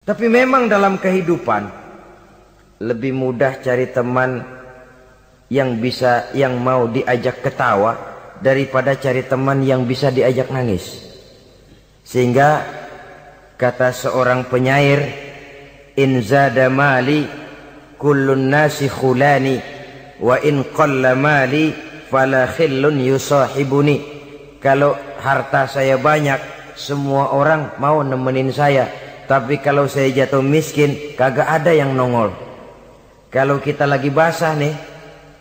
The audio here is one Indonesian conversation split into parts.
Tapi memang dalam kehidupan lebih mudah cari teman yang mau diajak ketawa daripada cari teman yang bisa diajak nangis. Sehingga kata seorang penyair, in zada mali kullun nasi khulani wa in qalla mali fala khillun yusahibuni. Kalau harta saya banyak, semua orang mau nemenin saya. Tapi kalau saya jatuh miskin, kagak ada yang nongol. Kalau kita lagi basah nih,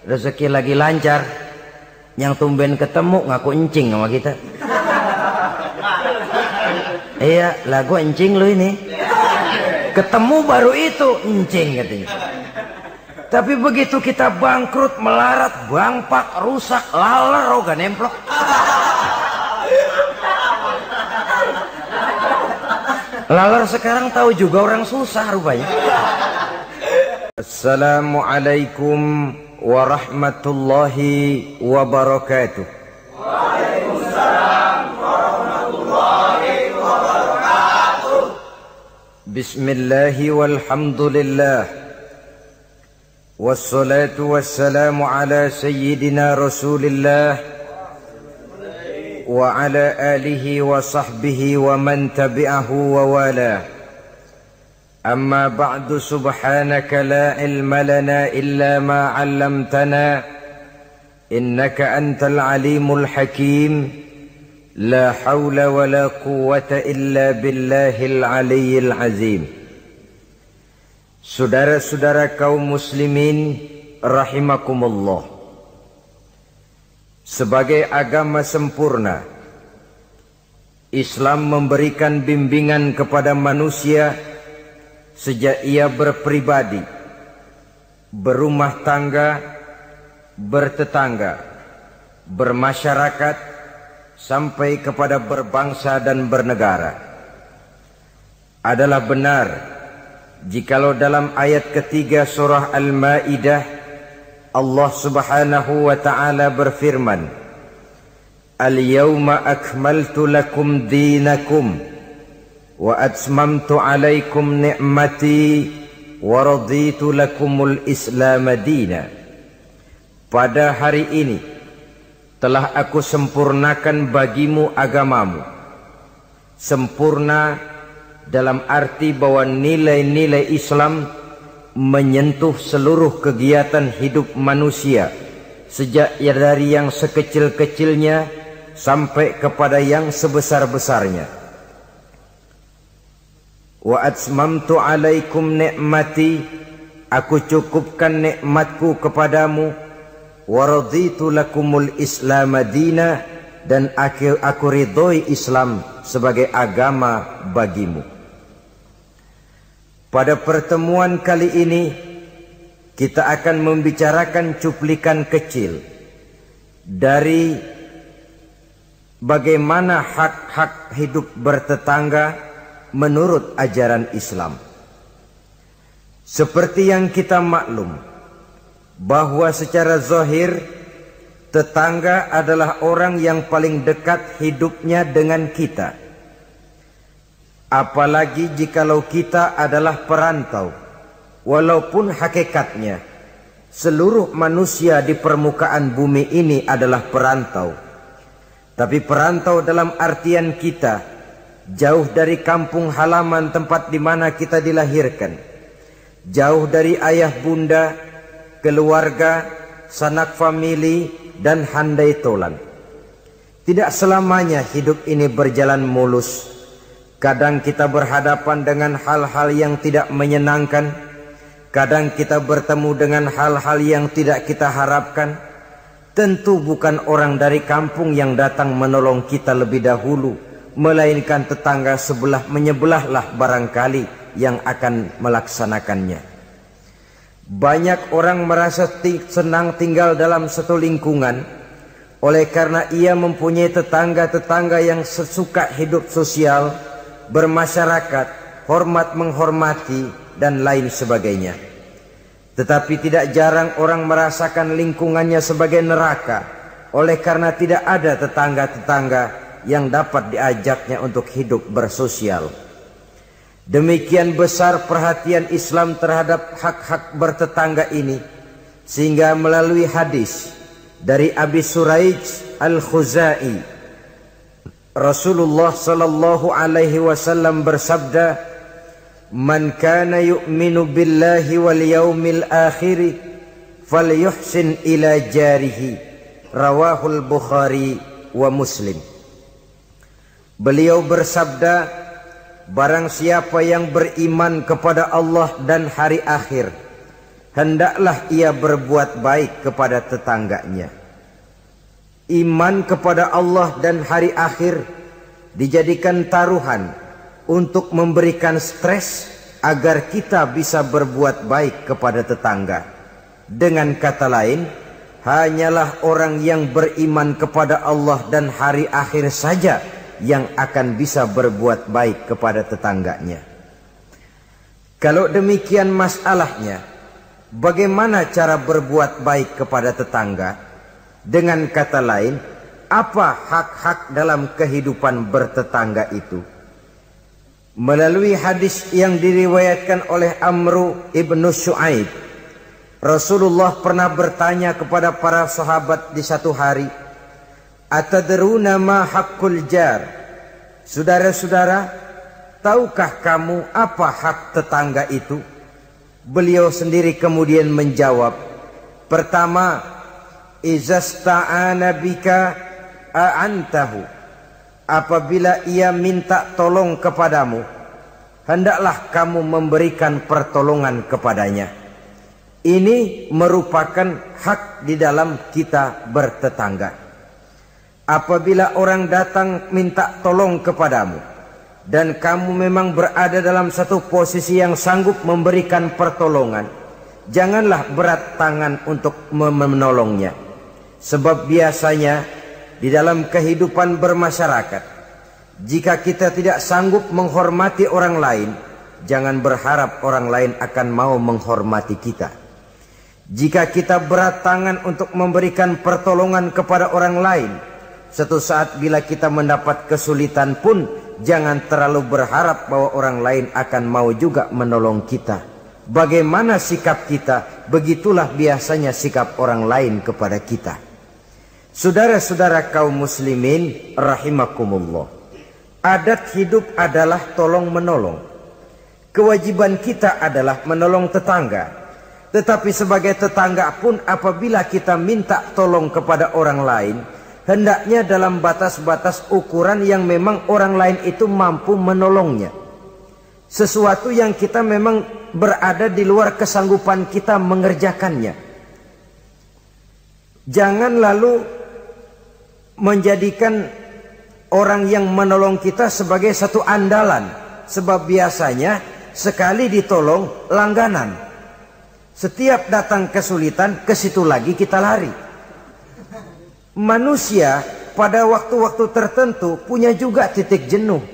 rezeki lagi lancar, yang tumben ketemu ngaku encing sama kita. Iya, lagu encing lu ini. Ketemu baru itu encing katanya. Tapi begitu kita bangkrut, melarat, bangpak, rusak, laler, gak nemplok. Laler sekarang tahu juga orang susah rupanya. Assalamualaikum warahmatullahi wabarakatuh. Waalaikumsalam warahmatullahi wabarakatuh. Bismillahi walhamdulillah. Wassalatu wassalamu ala sayyidina Rasulillah wa ala alihi wa sahbihi wa man tabi'ahu wa wala. Amma ba'du, subhanaka la ilma lana illa ma 'allamtana innaka antal alimul hakim. La hawla wa la quwwata illa billahil aliyyil azim. Saudara-saudara kaum muslimin rahimakumullah. Sebagai agama sempurna, Islam memberikan bimbingan kepada manusia sejak ia berpribadi, berumah tangga, bertetangga, bermasyarakat, sampai kepada berbangsa dan bernegara. Adalah benar jikalau dalam ayat ketiga surah Al-Maidah Allah subhanahu wa ta'ala berfirman, Al-yawma akmaltu lakum dinakum wa atmamtu alaikum ni'mati wa raditu lakumul islam dina. Pada hari ini telah aku sempurnakan bagimu agamamu. Sempurna dalam arti bahwa nilai-nilai Islam menyentuh seluruh kegiatan hidup manusia, sejak dari yang sekecil-kecilnya sampai kepada yang sebesar-besarnya. Wa atmamtu alaikum ni'mati, aku cukupkan nikmatku kepadamu. Wa raditu lakumul islam dina, dan aku ridhoi Islam sebagai agama bagimu. Pada pertemuan kali ini kita akan membicarakan cuplikan kecil dari bagaimana hak-hak hidup bertetangga menurut ajaran Islam. Seperti yang kita maklum bahwa secara zahir tetangga adalah orang yang paling dekat hidupnya dengan kita. Apalagi jikalau kita adalah perantau. Walaupun hakikatnya seluruh manusia di permukaan bumi ini adalah perantau, tapi perantau dalam artian kita jauh dari kampung halaman tempat di mana kita dilahirkan, jauh dari ayah bunda, keluarga, sanak famili, dan handai tolan. Tidak selamanya hidup ini berjalan mulus. Kadang kita berhadapan dengan hal-hal yang tidak menyenangkan. Kadang kita bertemu dengan hal-hal yang tidak kita harapkan. Tentu bukan orang dari kampung yang datang menolong kita lebih dahulu, melainkan tetangga sebelah menyebelahlah barangkali yang akan melaksanakannya. Banyak orang merasa senang tinggal dalam satu lingkungan oleh karena ia mempunyai tetangga-tetangga yang sesuka hidup sosial, bermasyarakat, hormat menghormati, dan lain sebagainya. Tetapi tidak jarang orang merasakan lingkungannya sebagai neraka oleh karena tidak ada tetangga-tetangga yang dapat diajaknya untuk hidup bersosial. Demikian besar perhatian Islam terhadap hak-hak bertetangga ini, sehingga melalui hadis dari Abi Suraij Al-Khuzai, Rasulullah sallallahu alaihi wasallam bersabda, "Man kana yu'minu billahi wal yaumil akhir falyuhsin ila jarihi." Rawahul Bukhari wa Muslim. Beliau bersabda, barang siapa yang beriman kepada Allah dan hari akhir, hendaklah ia berbuat baik kepada tetangganya. Iman kepada Allah dan hari akhir dijadikan taruhan untuk memberikan stres agar kita bisa berbuat baik kepada tetangga. Dengan kata lain, hanyalah orang yang beriman kepada Allah dan hari akhir saja yang akan bisa berbuat baik kepada tetangganya. Kalau demikian masalahnya, bagaimana cara berbuat baik kepada tetangga? Dengan kata lain, apa hak-hak dalam kehidupan bertetangga itu? Melalui hadis yang diriwayatkan oleh Amru ibnu Shu'aib, Rasulullah pernah bertanya kepada para sahabat di satu hari, "Atadruna ma haqqul jar?" Saudara-saudara, tahukah kamu apa hak tetangga itu? Beliau sendiri kemudian menjawab, pertama, izasta'ana bika a'antahu. Apabila ia minta tolong kepadamu, hendaklah kamu memberikan pertolongan kepadanya. Ini merupakan hak di dalam kita bertetangga. Apabila orang datang minta tolong kepadamu dan kamu memang berada dalam satu posisi yang sanggup memberikan pertolongan, janganlah berat tangan untuk menolongnya. Sebab biasanya di dalam kehidupan bermasyarakat, jika kita tidak sanggup menghormati orang lain, jangan berharap orang lain akan mau menghormati kita. Jika kita berat tangan untuk memberikan pertolongan kepada orang lain, suatu saat bila kita mendapat kesulitan pun jangan terlalu berharap bahwa orang lain akan mau juga menolong kita. Bagaimana sikap kita, begitulah biasanya sikap orang lain kepada kita. Saudara-saudara kaum muslimin rahimakumullah, adat hidup adalah tolong menolong. Kewajiban kita adalah menolong tetangga. Tetapi sebagai tetangga pun apabila kita minta tolong kepada orang lain, hendaknya dalam batas-batas ukuran yang memang orang lain itu mampu menolongnya. Sesuatu yang kita memang berada di luar kesanggupan kita mengerjakannya. Jangan lalu menjadikan orang yang menolong kita sebagai satu andalan. Sebab biasanya sekali ditolong langganan. Setiap datang kesulitan, ke situ lagi kita lari. Manusia pada waktu-waktu tertentu punya juga titik jenuh.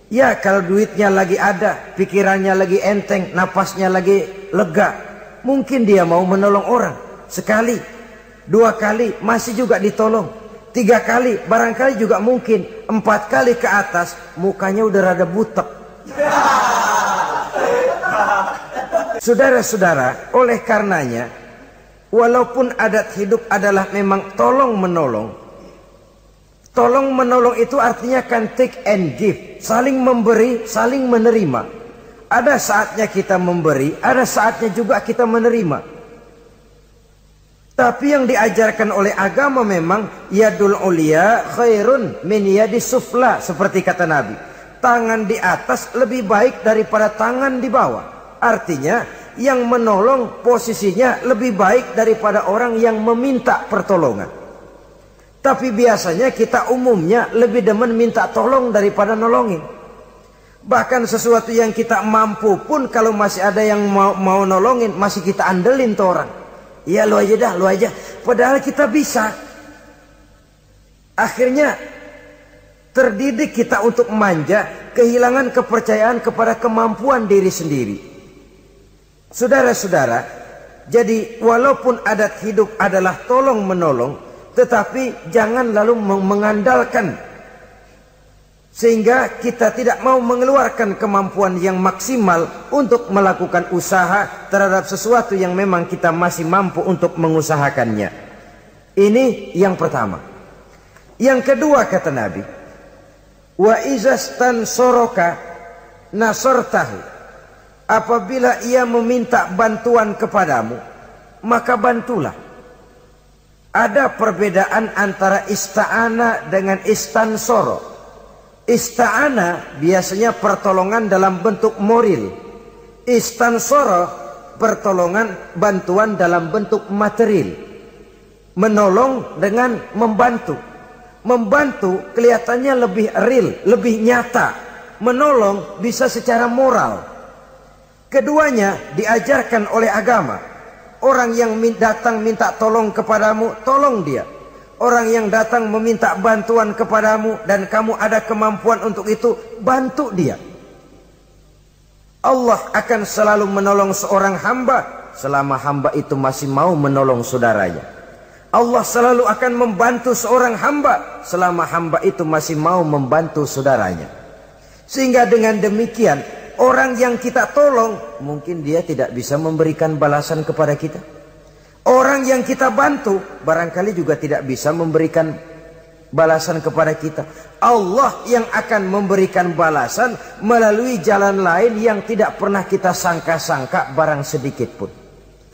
Ya, kalau duitnya lagi ada, pikirannya lagi enteng, napasnya lagi lega, mungkin dia mau menolong orang. Sekali, 2 kali masih juga ditolong. 3 kali barangkali juga mungkin. 4 kali ke atas mukanya udah rada butek. Saudara-saudara, oleh karenanya, walaupun adat hidup adalah memang tolong menolong, tolong menolong itu artinya kan take and give, saling memberi, saling menerima. Ada saatnya kita memberi, ada saatnya juga kita menerima. Tapi yang diajarkan oleh agama memang yadul ulia khairun min yadis sufla, seperti kata Nabi. Tangan di atas lebih baik daripada tangan di bawah. Artinya yang menolong posisinya lebih baik daripada orang yang meminta pertolongan. Tapi biasanya kita umumnya lebih demen minta tolong daripada nolongin. Bahkan sesuatu yang kita mampu pun kalau masih ada yang mau nolongin, masih kita andelin tuh orang. Ya lu aja dah, lu aja. Padahal kita bisa. Akhirnya terdidik kita untuk manja, kehilangan kepercayaan kepada kemampuan diri sendiri. Saudara-saudara, jadi walaupun adat hidup adalah tolong menolong, tetapi jangan lalu mengandalkan Sehingga kita tidak mau mengeluarkan kemampuan yang maksimal untuk melakukan usaha terhadap sesuatu yang memang kita masih mampu untuk mengusahakannya. Ini yang pertama. Yang kedua kata Nabi, wa izastan soroka nasortahu. Apabila ia meminta bantuan kepadamu, maka bantulah. Ada perbedaan antara ista'ana dengan istansoro. Ista'ana biasanya pertolongan dalam bentuk moral. Istansoro pertolongan bantuan dalam bentuk material. Menolong dengan membantu. Membantu kelihatannya lebih real, lebih nyata. Menolong bisa secara moral. Keduanya diajarkan oleh agama. Orang yang datang minta tolong kepadamu, tolong dia. Orang yang datang meminta bantuan kepadamu dan kamu ada kemampuan untuk itu, bantu dia. Allah akan selalu menolong seorang hamba selama hamba itu masih mau menolong saudaranya. Allah selalu akan membantu seorang hamba selama hamba itu masih mau membantu saudaranya. Sehingga dengan demikian, orang yang kita tolong mungkin dia tidak bisa memberikan balasan kepada kita. Orang yang kita bantu barangkali juga tidak bisa memberikan balasan kepada kita. Allah yang akan memberikan balasan melalui jalan lain yang tidak pernah kita sangka-sangka barang sedikit pun.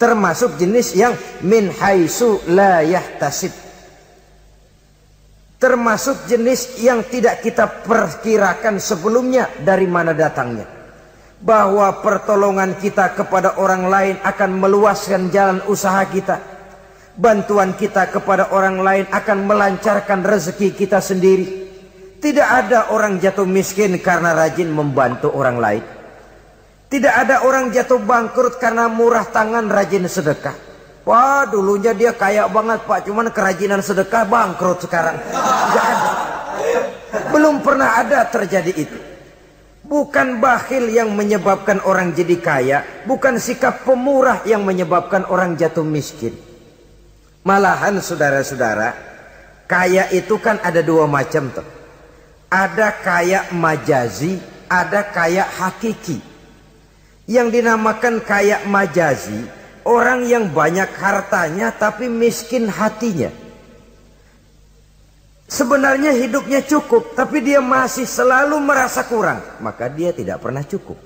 Termasuk jenis yang min haitsu la yahtasib. Termasuk jenis yang tidak kita perkirakan sebelumnya dari mana datangnya. Bahwa pertolongan kita kepada orang lain akan meluaskan jalan usaha kita. Bantuan kita kepada orang lain akan melancarkan rezeki kita sendiri. Tidak ada orang jatuh miskin karena rajin membantu orang lain. Tidak ada orang jatuh bangkrut karena murah tangan rajin sedekah. Wah, dulunya dia kaya banget Pak, cuman kerajinan sedekah bangkrut sekarang. Tidak ada. Belum pernah ada terjadi itu. Bukan bakhil yang menyebabkan orang jadi kaya, bukan sikap pemurah yang menyebabkan orang jatuh miskin. Malahan saudara-saudara, kaya itu kan ada dua macam tuh. Ada kaya majazi, ada kaya hakiki. Yang dinamakan kaya majazi, orang yang banyak hartanya tapi miskin hatinya. Sebenarnya hidupnya cukup, tapi dia masih selalu merasa kurang. Maka dia tidak pernah cukup.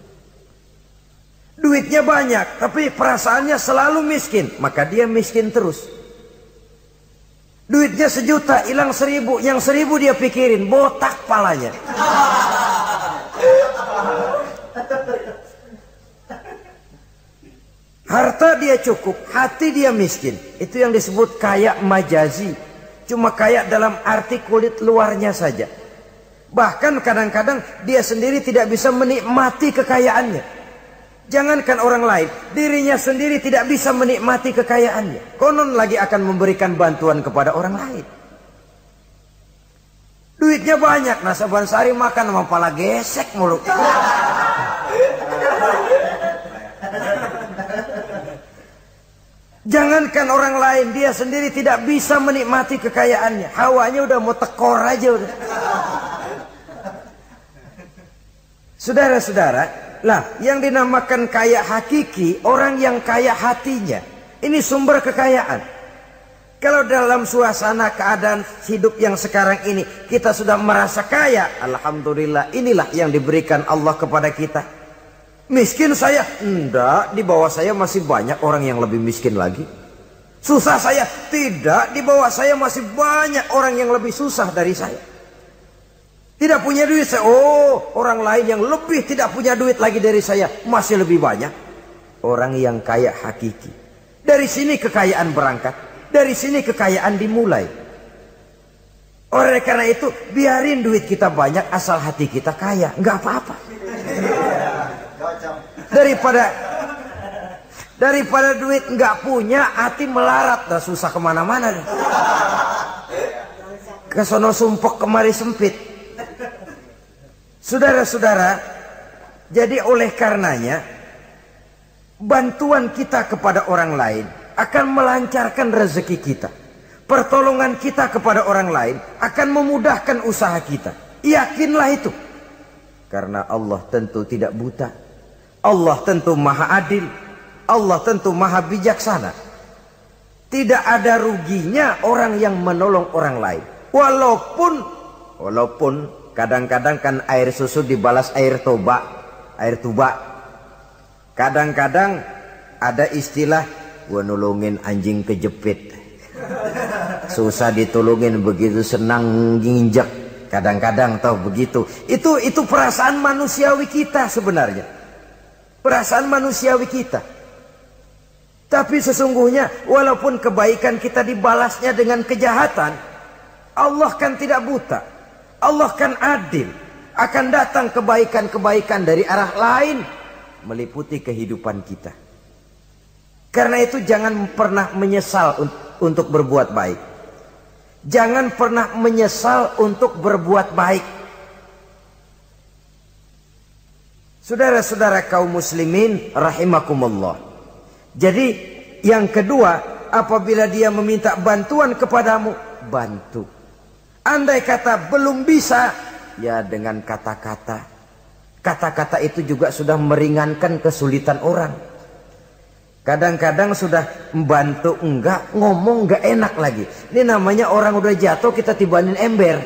Duitnya banyak, tapi perasaannya selalu miskin. Maka dia miskin terus. Duitnya 1 juta, hilang 1.000. Yang 1.000 dia pikirin, botak palanya. Harta dia cukup, hati dia miskin. Itu yang disebut kaya majazi. Cuma kaya dalam arti kulit luarnya saja. Bahkan kadang-kadang dia sendiri tidak bisa menikmati kekayaannya. Jangankan orang lain, dirinya sendiri tidak bisa menikmati kekayaannya. Konon lagi akan memberikan bantuan kepada orang lain. Duitnya banyak, nah saban sehari makan sama pala gesek mulu. Jangankan orang lain, dia sendiri tidak bisa menikmati kekayaannya. Hawanya udah mau tekor aja udah. Saudara-saudara, lah yang dinamakan kaya hakiki, orang yang kaya hatinya. Ini sumber kekayaan. Kalau dalam suasana keadaan hidup yang sekarang ini kita sudah merasa kaya, alhamdulillah, inilah yang diberikan Allah kepada kita. Miskin saya? Enggak, di bawah saya masih banyak orang yang lebih miskin lagi. Susah saya? Tidak, di bawah saya masih banyak orang yang lebih susah dari saya. Tidak punya duit saya, oh orang lain yang lebih tidak punya duit lagi dari saya masih lebih banyak. Orang yang kaya hakiki. Dari sini kekayaan berangkat, dari sini kekayaan dimulai. Oleh karena itu biarin duit kita banyak asal hati kita kaya, nggak apa-apa. Daripada duit nggak punya, hati melarat, dah susah kemana-mana. Kesono sumpek kemari sempit. Saudara-saudara, jadi oleh karenanya bantuan kita kepada orang lain akan melancarkan rezeki kita. Pertolongan kita kepada orang lain akan memudahkan usaha kita. Yakinlah itu. Karena Allah tentu tidak buta. Allah tentu maha adil. Allah tentu maha bijaksana. Tidak ada ruginya orang yang menolong orang lain. Walaupun kadang-kadang kan air susu dibalas air tuba. Kadang-kadang ada istilah, gua nolongin anjing kejepit. Susah ditolongin, begitu senang nginjek. Kadang-kadang tahu begitu. Itu perasaan manusiawi kita sebenarnya. Perasaan manusiawi kita. Tapi sesungguhnya walaupun kebaikan kita dibalasnya dengan kejahatan, Allah kan tidak buta. Allah kan adil. Akan datang kebaikan-kebaikan dari arah lain meliputi kehidupan kita. Karena itu jangan pernah menyesal untuk berbuat baik. Jangan pernah menyesal untuk berbuat baik. Saudara-saudara kaum muslimin rahimakumullah. Jadi yang kedua, apabila dia meminta bantuan kepadamu, bantu. Andai kata belum bisa, ya dengan kata-kata. Kata-kata itu juga sudah meringankan kesulitan orang. Kadang-kadang sudah membantu enggak, ngomong enggak enak lagi. Ini namanya orang udah jatuh kita tibanin ember.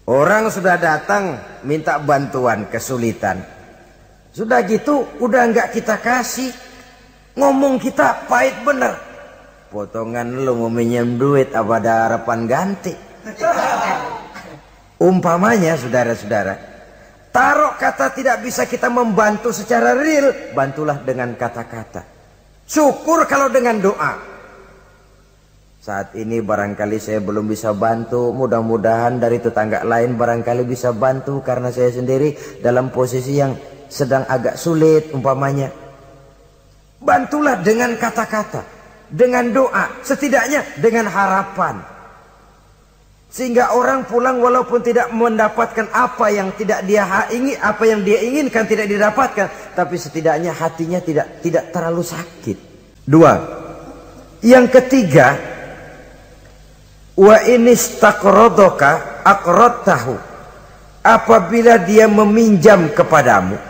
Orang sudah datang minta bantuan, kesulitan. Sudah gitu udah enggak kita kasih. Ngomong kita pahit bener. Potongan lu mau minjem duit apa ada harapan ganti. Umpamanya saudara-saudara, taruh kata tidak bisa kita membantu secara real, bantulah dengan kata-kata. Syukur kalau dengan doa. Saat ini barangkali saya belum bisa bantu, mudah-mudahan dari tetangga lain barangkali bisa bantu karena saya sendiri dalam posisi yang sedang agak sulit umpamanya. Bantulah dengan kata-kata, dengan doa, setidaknya dengan harapan. Sehingga orang pulang walaupun tidak mendapatkan apa yang tidak dia ingin, apa yang dia inginkan tidak didapatkan, tapi setidaknya hatinya tidak terlalu sakit. Dua. Yang ketiga, wa inistaqradaka aqradtahu. Apabila dia meminjam kepadamu,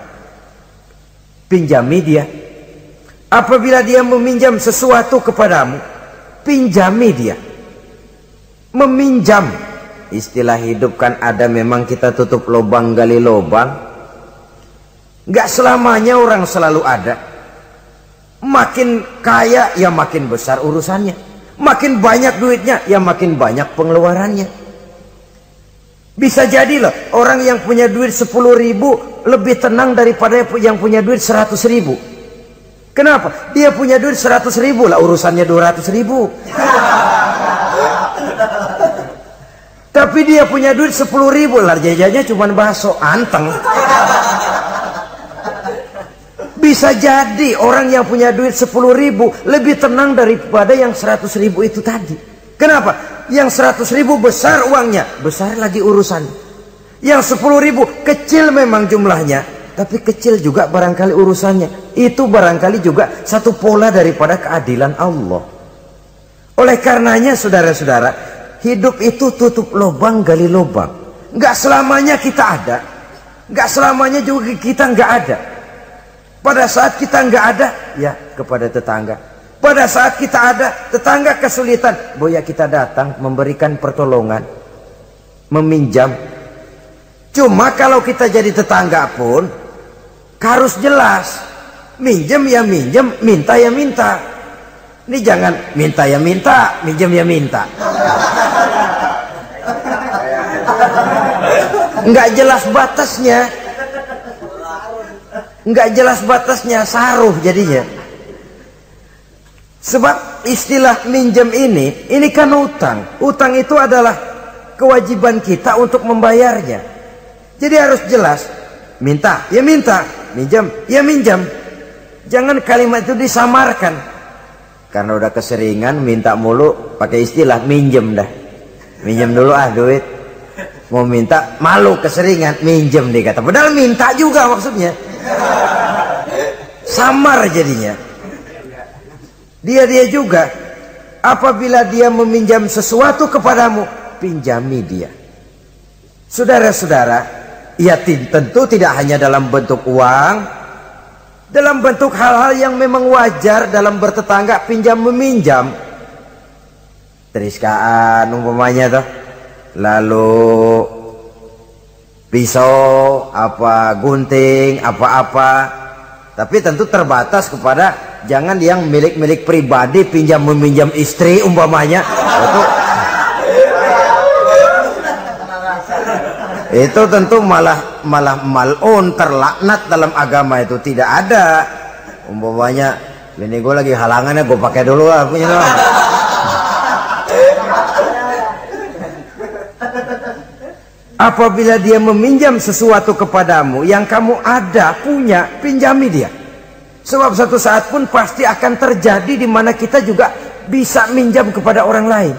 pinjami dia. Apabila dia meminjam sesuatu kepadamu, pinjami dia. Meminjam, istilah hidup kan ada, memang kita tutup lubang gali lubang. Gak selamanya orang selalu ada. Makin kaya ya makin besar urusannya, makin banyak duitnya ya makin banyak pengeluarannya. Bisa jadi loh orang yang punya duit 10.000 lebih tenang daripada yang punya duit 100.000. Kenapa? Dia punya duit 100.000 lah urusannya 200.000. Tapi dia punya duit 10.000 lah jajannya cuma bakso anteng. Bisa jadi orang yang punya duit 10.000 lebih tenang daripada yang 100.000 itu tadi. Kenapa? Yang 100.000 besar uangnya, besar lagi urusan. Yang 10.000 kecil memang jumlahnya, tapi kecil juga barangkali urusannya. Itu barangkali juga satu pola daripada keadilan Allah. Oleh karenanya saudara-saudara, hidup itu tutup lubang gali lubang. Nggak selamanya kita ada, nggak selamanya juga kita nggak ada. Pada saat kita nggak ada, ya kepada tetangga. Pada saat kita ada, tetangga kesulitan, boya kita datang memberikan pertolongan, meminjam. Cuma kalau kita jadi tetangga pun harus jelas, minjem ya minjem, minta ya minta. Ini jangan minta ya minta, minjem ya minta. Nggak jelas batasnya, nggak jelas batasnya, saruh jadinya. Sebab istilah minjem ini kan utang. Utang itu adalah kewajiban kita untuk membayarnya. Jadi harus jelas, minta ya minta, minjam ya minjam. Jangan kalimat itu disamarkan. Karena udah keseringan minta mulu, pakai istilah minjem dah. Minjem dulu duit. Mau minta malu keseringan, minjem dikata. Padahal minta juga maksudnya. Samar jadinya. Dia juga. apabila dia meminjam sesuatu kepadamu, pinjami dia. Saudara-saudara, ya tentu tidak hanya dalam bentuk uang, dalam bentuk hal-hal yang memang wajar dalam bertetangga, pinjam meminjam. Teriskaan umpamanya tuh, lalu pisau, apa gunting, apa-apa. Tapi tentu terbatas kepada jangan yang milik-milik pribadi pinjam meminjam istri umpamanya. Itu tentu malah mal'un, terlaknat dalam agama. Itu tidak ada. Umpamanya ini gue lagi halangannya, gue pakai dulu lah punya doang. Apabila dia meminjam sesuatu kepadamu yang kamu ada, punya, pinjami dia. Sebab satu saat pun pasti akan terjadi di mana kita juga bisa minjam kepada orang lain.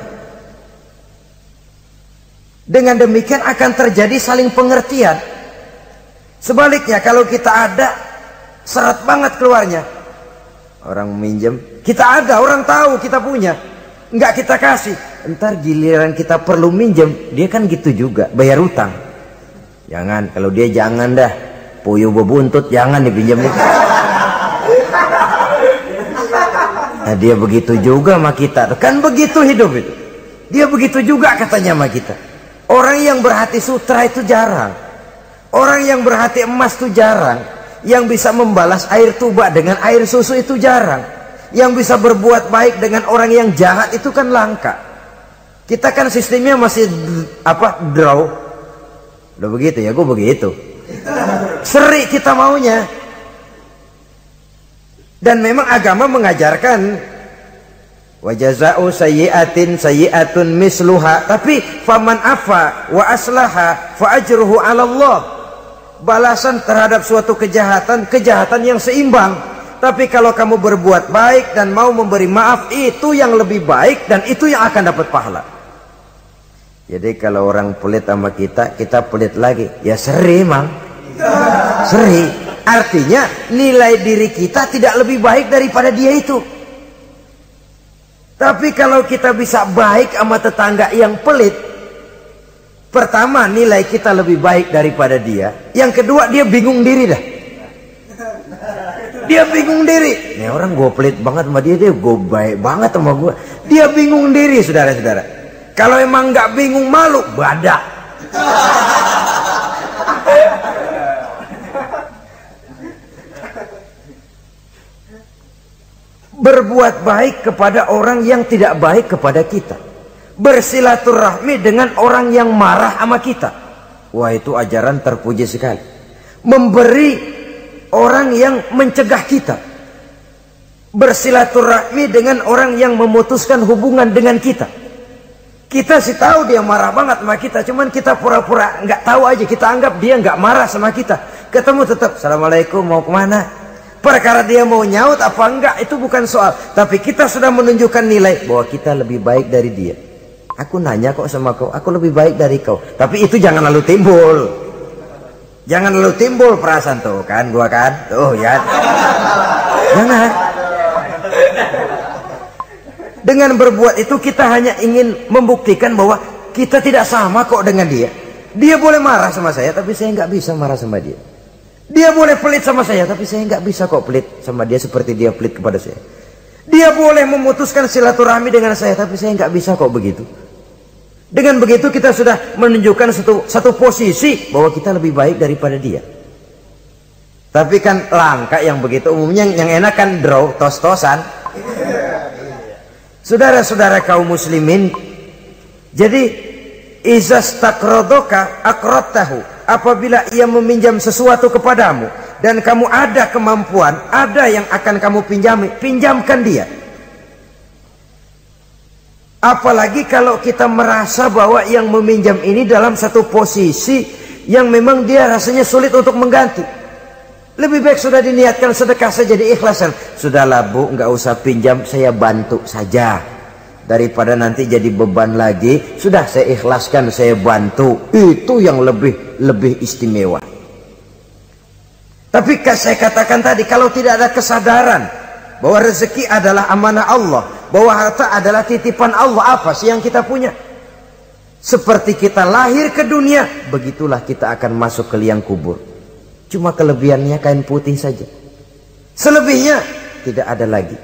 Dengan demikian akan terjadi saling pengertian. Sebaliknya kalau kita ada, seret banget keluarnya. Orang minjam, kita ada, orang tahu kita punya, nggak kita kasih. Entar giliran kita perlu minjem, dia kan gitu juga, bayar utang. Jangan, kalau dia jangan dah, puyuh bebuntut, jangan dipinjam. Nah, dia begitu juga sama kita, kan begitu hidup itu. Dia begitu juga katanya sama kita. Orang yang berhati sutra itu jarang. Orang yang berhati emas itu jarang. Yang bisa membalas air tuba dengan air susu itu jarang. Yang bisa berbuat baik dengan orang yang jahat itu kan langka. Kita kan sistemnya masih draw. Udah begitu ya, gue begitu. Seri kita maunya. Dan memang agama mengajarkan wa jaza'u sayyi'atin sayyi'atun misluha. Tapi faman afa wa aslaha fa ajruhu 'ala Allah. Balasan terhadap suatu kejahatan, kejahatan yang seimbang. Tapi kalau kamu berbuat baik dan mau memberi maaf, itu yang lebih baik dan itu yang akan dapat pahala. Jadi kalau orang pelit sama kita, kita pelit lagi. Ya seri mang. Seri. Artinya nilai diri kita tidak lebih baik daripada dia itu. Tapi kalau kita bisa baik sama tetangga yang pelit, pertama nilai kita lebih baik daripada dia. Yang kedua dia bingung diri dah. Dia bingung diri. Ini orang gue pelit banget sama dia, dia gue baik banget sama gue. Dia bingung diri, saudara-saudara. Kalau emang nggak bingung malu, badak. Berbuat baik kepada orang yang tidak baik kepada kita. Bersilaturahmi dengan orang yang marah sama kita. Wah, itu ajaran terpuji sekali. Memberi orang yang mencegah kita. Bersilaturahmi dengan orang yang memutuskan hubungan dengan kita. Kita sih tahu dia marah banget sama kita, cuman kita pura-pura nggak tahu aja, kita anggap dia nggak marah sama kita. Ketemu tetap, assalamualaikum, mau kemana? Perkara dia mau nyaut apa enggak itu bukan soal, tapi kita sudah menunjukkan nilai bahwa kita lebih baik dari dia. Aku nanya kok sama kau, aku lebih baik dari kau. Tapi itu jangan lalu timbul, jangan lalu timbul perasaan tuh kan, gua kan, tuh ya, jangan. Dengan berbuat itu kita hanya ingin membuktikan bahwa kita tidak sama kok dengan dia. Dia boleh marah sama saya, tapi saya nggak bisa marah sama dia. Dia boleh pelit sama saya, tapi saya nggak bisa kok pelit sama dia seperti dia pelit kepada saya. Dia boleh memutuskan silaturahmi dengan saya, tapi saya nggak bisa kok begitu. Dengan begitu kita sudah menunjukkan satu posisi bahwa kita lebih baik daripada dia. Tapi kan langka yang begitu, umumnya yang enak kan draw, tos-tosan. Saudara-saudara kaum muslimin, jadi izastakrodoka akrotahu, apabila ia meminjam sesuatu kepadamu dan kamu ada kemampuan, ada yang akan kamu pinjami, pinjamkan dia. Apalagi kalau kita merasa bahwa yang meminjam ini dalam satu posisi yang memang dia rasanya sulit untuk mengganti. Lebih baik sudah diniatkan sedekah saja, diikhlaskan. Sudahlah bu, nggak usah pinjam, saya bantu saja. Daripada nanti jadi beban lagi, sudah saya ikhlaskan, saya bantu. Itu yang lebih istimewa. Tapi saya katakan tadi, kalau tidak ada kesadaran bahwa rezeki adalah amanah Allah, bahwa harta adalah titipan Allah. Apa sih yang kita punya? Seperti kita lahir ke dunia, begitulah kita akan masuk ke liang kubur. Cuma kelebihannya kain putih saja. Selebihnya tidak ada lagi.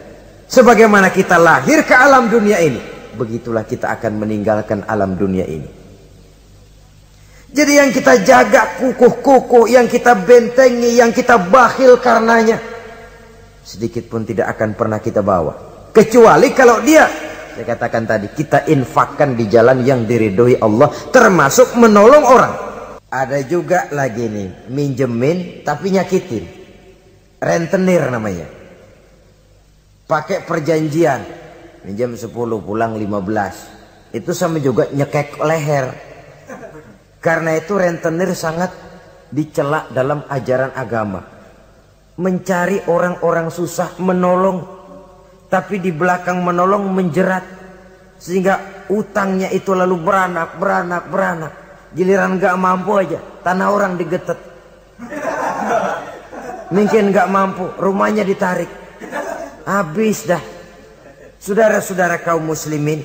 Sebagaimana kita lahir ke alam dunia ini, begitulah kita akan meninggalkan alam dunia ini. Jadi yang kita jaga kukuh-kukuh, yang kita bentengi, yang kita bakhil karenanya, sedikit pun tidak akan pernah kita bawa. Kecuali kalau dia, saya katakan tadi, kita infakkan di jalan yang diridhoi Allah, termasuk menolong orang. Ada juga lagi nih, minjemin tapi nyakitin. Rentenir namanya. Pakai perjanjian, minjem 10 pulang 15. Itu sama juga nyekek leher. Karena itu rentenir sangat dicela dalam ajaran agama. Mencari orang-orang susah, menolong, tapi di belakang menolong menjerat, sehingga utangnya itu lalu beranak. Giliran gak mampu aja, tanah orang digetet. Mungkin gak mampu, rumahnya ditarik. Habis dah. Saudara-saudara kaum muslimin,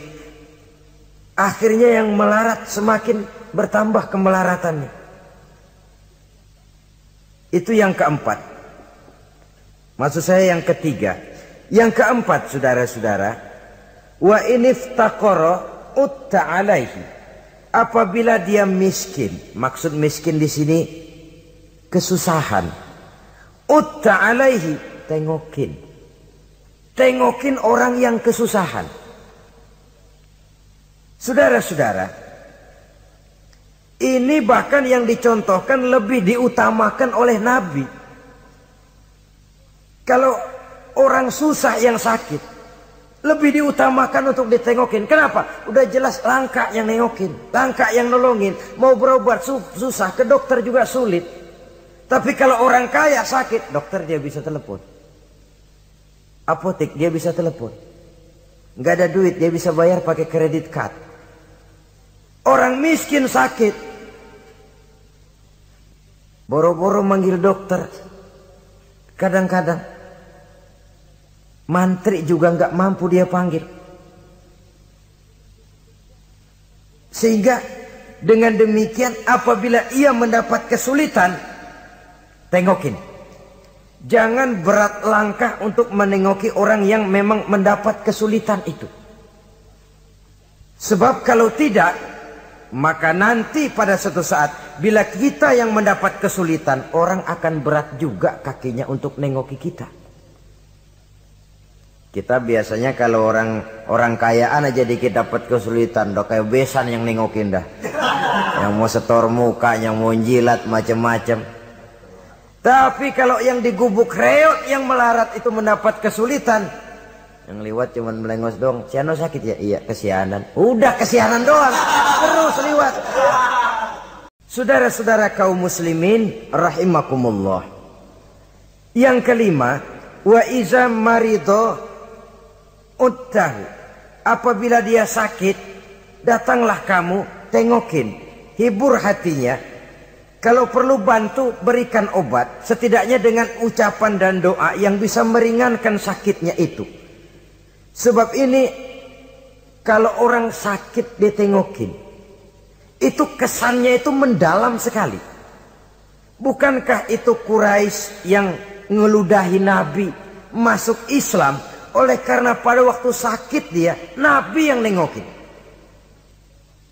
akhirnya yang melarat semakin bertambah kemelaratannya. Itu yang keempat. Maksud saya yang ketiga. Yang keempat, saudara-saudara, wa iniftaqara utta alaihi. Apabila dia miskin, maksud miskin di sini kesusahan. Utta alaihi, tengokin. Tengokin orang yang kesusahan. Saudara-saudara, ini bahkan yang dicontohkan lebih diutamakan oleh Nabi. Kalau orang susah yang sakit, lebih diutamakan untuk ditengokin. Kenapa? Udah jelas langka yang nengokin, langka yang nolongin. Mau berobat susah, ke dokter juga sulit. Tapi kalau orang kaya sakit, dokter dia bisa telepon. Apotek dia bisa telepon. Nggak ada duit, dia bisa bayar pakai kredit card. Orang miskin sakit, boro-boro manggil dokter. Kadang-kadang mantri juga nggak mampu dia panggil. Sehingga dengan demikian apabila ia mendapat kesulitan, tengokin. Jangan berat langkah untuk menengoki orang yang memang mendapat kesulitan itu. Sebab kalau tidak, maka nanti pada suatu saat bila kita yang mendapat kesulitan, orang akan berat juga kakinya untuk nengoki kita. Kita biasanya kalau orang kayaan aja dikit dapat kesulitan, udah kayak besan yang nengokin dah. Yang mau setor muka, yang mau jilat macam-macam. Tapi kalau yang digubuk reot, yang melarat itu mendapat kesulitan, yang lewat cuman melengos dong. Siano sakit ya? Iya, kesianan. Udah kesianan doang, terus lewat. Saudara-saudara kaum muslimin rahimakumullah. Yang kelima, wa iza marido uttahu. Apabila dia sakit, datanglah kamu, tengokin, hibur hatinya. Kalau perlu bantu, berikan obat, setidaknya dengan ucapan dan doa yang bisa meringankan sakitnya itu. Sebab ini, kalau orang sakit ditengokin, itu kesannya itu mendalam sekali. Bukankah itu Quraisy yang ngeludahi Nabi masuk Islam, oleh karena pada waktu sakit dia, Nabi yang nengokin.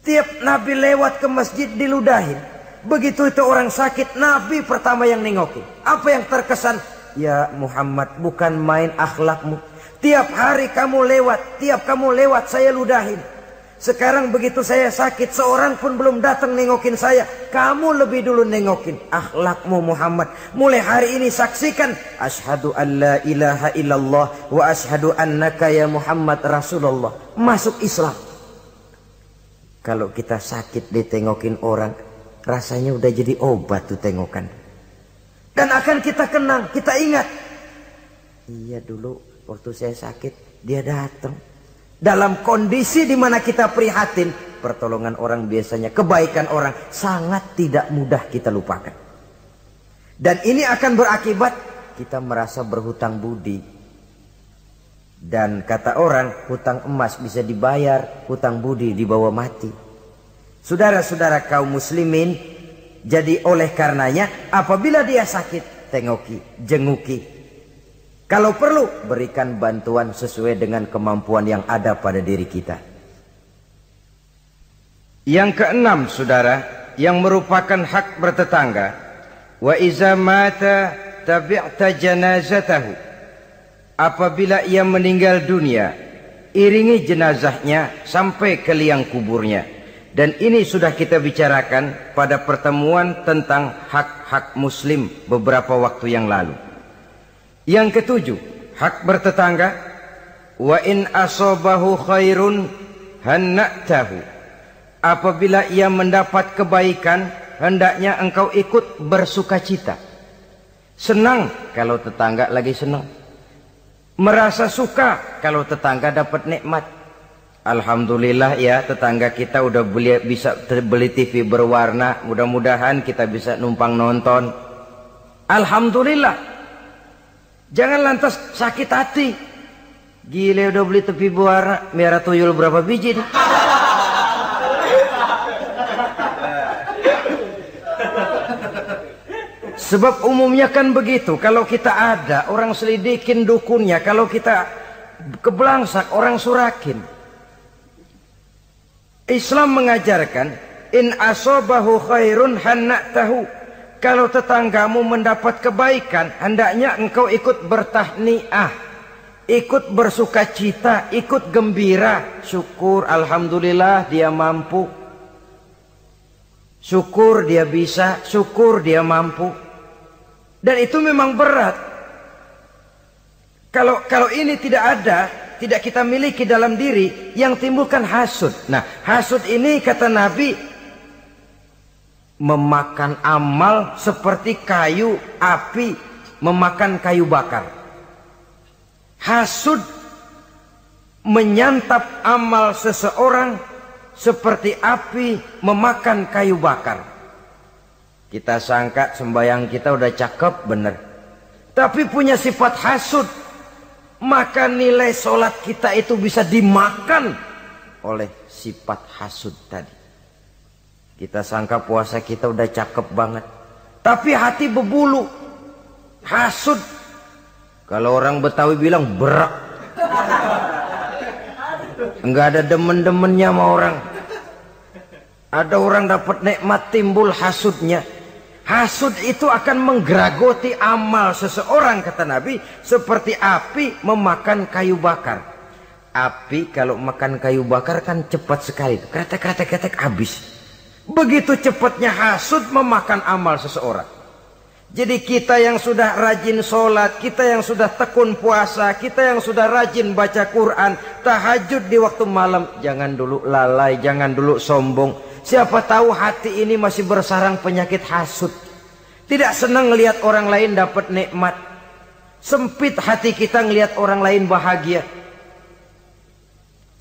Tiap Nabi lewat ke masjid diludahin. Begitu itu orang sakit, Nabi pertama yang nengokin. Apa yang terkesan? Ya Muhammad, bukan main akhlakmu. Tiap hari kamu lewat, saya ludahin. Sekarang begitu saya sakit, seorang pun belum datang nengokin saya. Kamu lebih dulu nengokin. Akhlakmu Muhammad. Mulai hari ini saksikan. Asyhadu an la ilaha illallah wa asyhadu annaka ya Muhammad Rasulullah. Masuk Islam. Kalau kita sakit ditengokin orang, rasanya udah jadi obat tuh tengokan. Dan akan kita kenang, kita ingat. Iya dulu waktu saya sakit, dia datang. Dalam kondisi dimana kita prihatin, pertolongan orang biasanya, kebaikan orang sangat tidak mudah kita lupakan. Dan ini akan berakibat kita merasa berhutang budi. Dan kata orang, hutang emas bisa dibayar, hutang budi dibawa mati. Saudara-saudara kaum muslimin, jadi oleh karenanya apabila dia sakit, tengoki, jenguki. Kalau perlu, berikan bantuan sesuai dengan kemampuan yang ada pada diri kita. Yang keenam, saudara, yang merupakan hak bertetangga, wa iza mata tabi'ta janazatahu. Apabila ia meninggal dunia, iringi jenazahnya sampai ke liang kuburnya. Dan ini sudah kita bicarakan pada pertemuan tentang hak-hak muslim beberapa waktu yang lalu. Yang ketujuh, hak bertetangga, wa in asabahu khairun hanna'tahu. Apabila ia mendapat kebaikan, hendaknya engkau ikut bersukacita. Senang kalau tetangga lagi senang. Merasa suka kalau tetangga dapat nikmat. Alhamdulillah ya, tetangga kita udah bisa beli TV berwarna. Mudah-mudahan kita bisa numpang nonton. Alhamdulillah. Jangan lantas sakit hati. Gile udah beli TV berwarna, merah tuyul berapa biji nih? Sebab umumnya kan begitu. Kalau kita ada, orang selidikin dukunnya. Kalau kita kebelangsak, orang surakin. Islam mengajarkan, in asobahu khairun hanna'tahu. Kalau tetanggamu mendapat kebaikan, hendaknya engkau ikut bertahniah, ikut bersukacita, ikut gembira. Syukur, alhamdulillah dia mampu. Syukur dia bisa, syukur dia mampu. Dan itu memang berat. Kalau ini tidak ada, tidak kita miliki dalam diri, yang timbulkan hasud. Nah, hasud ini kata Nabi memakan amal seperti kayu api memakan kayu bakar. Hasud menyantap amal seseorang seperti api memakan kayu bakar. Kita sangka sembahyang kita udah cakep bener, tapi punya sifat hasud, maka nilai sholat kita itu bisa dimakan oleh sifat hasud tadi. Kita sangka puasa kita udah cakep banget, tapi hati berbulu, hasud. Kalau orang Betawi bilang berak, enggak ada demen-demennya sama orang. Ada orang dapat nikmat, timbul hasudnya. Hasud itu akan menggeragoti amal seseorang, kata Nabi, seperti api memakan kayu bakar. Api kalau makan kayu bakar kan cepat sekali, kretek habis. Begitu cepatnya hasud memakan amal seseorang. Jadi kita yang sudah rajin sholat, kita yang sudah tekun puasa, kita yang sudah rajin baca Quran, tahajud di waktu malam, jangan dulu lalai, jangan dulu sombong. Siapa tahu hati ini masih bersarang penyakit hasud. Tidak senang ngelihat orang lain dapat nikmat. Sempit hati kita ngelihat orang lain bahagia.